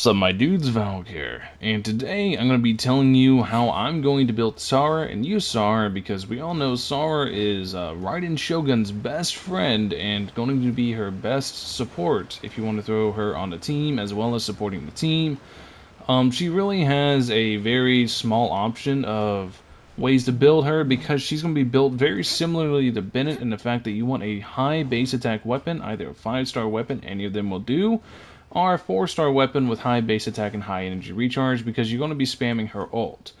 Sup my dudes, Valk here, and today I'm going to be telling you how I'm going to build Sara and use Sara because we all know Sara is Raiden Shogun's best friend and going to be her best support if you want to throw her on the team as well as supporting the team. She really has a very small option of ways to build her because she's going to be built very similarly to Bennett in the fact that you want a high base attack weapon, either a 5-star weapon, any of them will do, or a 4-star weapon with high base attack and high energy recharge because you're going to be spamming her ult.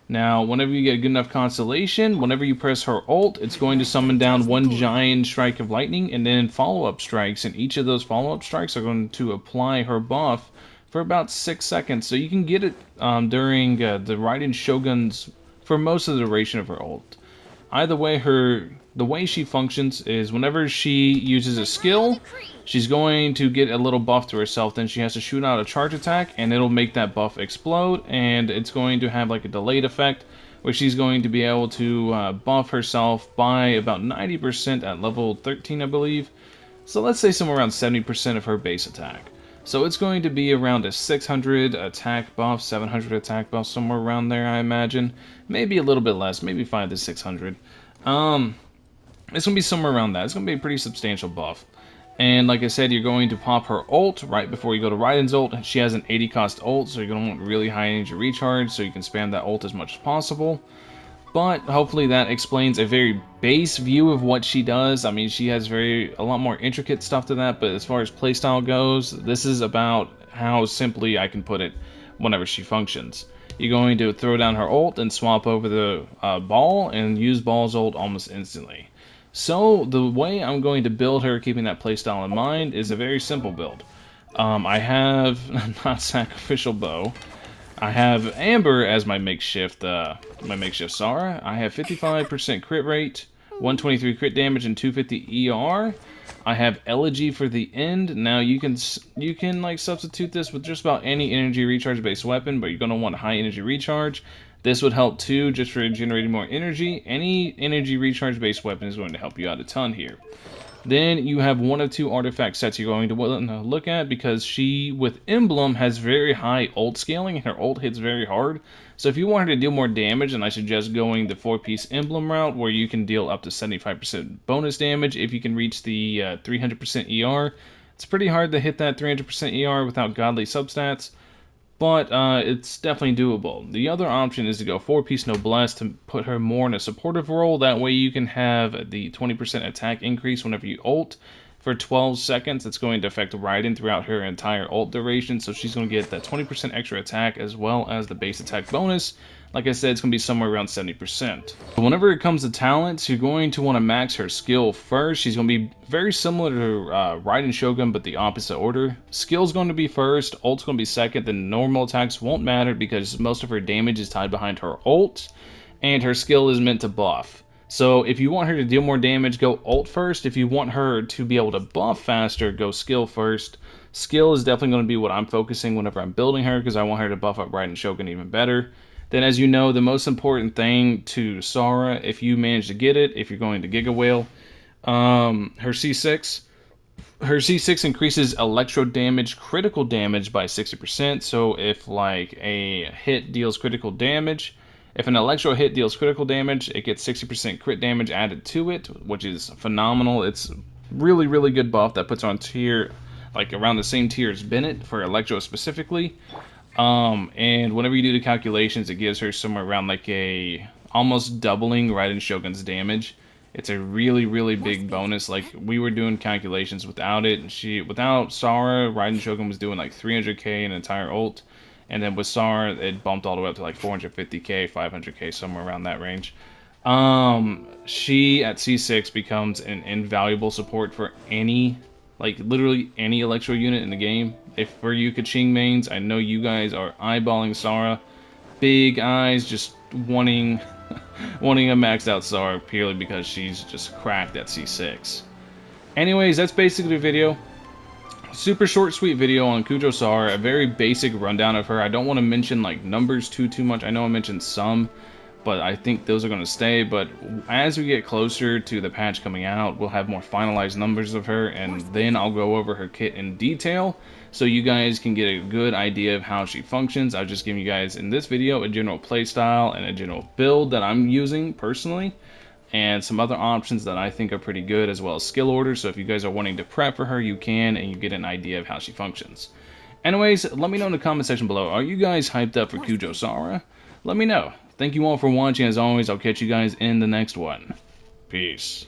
Now, whenever you get a good enough constellation, whenever you press her ult, it's going to summon down one giant strike of lightning and then follow-up strikes, and each of those follow-up strikes are going to apply her buff for about 6 seconds. So you can get it during the Raiden Shogun's, for most of the duration of her ult. Either way, the way she functions is whenever she uses a skill, she's going to get a little buff to herself, then she has to shoot out a charge attack, and it'll make that buff explode, and it's going to have like a delayed effect, where she's going to be able to buff herself by about 90% at level 13, I believe. So let's say somewhere around 70% of her base attack. So it's going to be around a 600 attack buff, 700 attack buff, somewhere around there, I imagine. Maybe a little bit less, maybe 5 to 600. It's going to be somewhere around that. It's going to be a pretty substantial buff. And like I said, you're going to pop her ult right before you go to Raiden's ult. She has an 80 cost ult, so you're going to want really high energy recharge, so you can spam that ult as much as possible. But hopefully that explains a very base view of what she does. I mean, she has a lot more intricate stuff to that, but as far as playstyle goes, this is about how simply I can put it whenever she functions. You're going to throw down her ult and swap over the ball and use ball's ult almost instantly. So the way I'm going to build her, keeping that playstyle in mind, is a very simple build. I have not sacrificial bow. I have Amber as my makeshift Sara. I have 55% crit rate, 123 crit damage, and 250 ER. I have Elegy for the end. Now you can like substitute this with just about any energy recharge based weapon, but you're gonna want high energy recharge. This would help too, just for generating more energy. Any energy recharge based weapon is going to help you out a ton here. Then you have one of two artifact sets you're going to look at because she, with Emblem, has very high ult scaling and her ult hits very hard. So if you want her to deal more damage, then I suggest going the 4-piece Emblem route where you can deal up to 75% bonus damage if you can reach the 300% ER. It's pretty hard to hit that 300% ER without godly substats, but it's definitely doable. The other option is to go 4-piece Noblesse to put her more in a supportive role. That way you can have the 20% attack increase whenever you ult for 12 seconds. It's going to affect Raiden throughout her entire ult duration, so she's going to get that 20% extra attack as well as the base attack bonus. Like I said, it's going to be somewhere around 70%. Whenever it comes to talents, you're going to want to max her skill first. She's going to be very similar to Raiden Shogun, but the opposite order. Skill's going to be first, ult's going to be second, then normal attacks won't matter because most of her damage is tied behind her ult, and her skill is meant to buff. So if you want her to deal more damage, go ult first. If you want her to be able to buff faster, go skill first. Skill is definitely going to be what I'm focusing whenever I'm building her because I want her to buff up Raiden Shogun even better. Then, as you know, the most important thing to Sara, if you manage to get it, if you're going to Giga Whale, her C6. Her C6 increases electro damage, critical damage by 60%. So if like a hit deals critical damage, if an electro hit deals critical damage, it gets 60% crit damage added to it, which is phenomenal. It's really, really good buff that puts on tier, like around the same tier as Bennett for electro specifically. And whenever you do the calculations, it gives her somewhere around like a almost doubling Raiden Shogun's damage. It's a really, really big bonus. Like we were doing calculations without it. Without Sara, Raiden Shogun was doing like 300k an entire ult, and then with Sara, it bumped all the way up to like 450k, 500k, somewhere around that range. She at C6 becomes an invaluable support for any, like literally any electro unit in the game. If for you Kaching mains, I know you guys are eyeballing Sara. Big eyes, just wanting wanting a maxed out Sara purely because she's just cracked at C6. Anyways, that's basically the video. Super short, sweet video on Kujou Sara, a very basic rundown of her. I don't want to mention like numbers too much. I know I mentioned some, but I think those are going to stay. But as we get closer to the patch coming out, we'll have more finalized numbers of her, and then I'll go over her kit in detail. so you guys can get a good idea of how she functions. I'll just give you guys in this video a general playstyle and a general build that I'm using personally, and some other options that I think are pretty good, as well as skill orders. So if you guys are wanting to prep for her, you can, and you get an idea of how she functions. Anyways, let me know in the comment section below. Are you guys hyped up for Kujou Sara? Let me know. Thank you all for watching. As always, I'll catch you guys in the next one. Peace.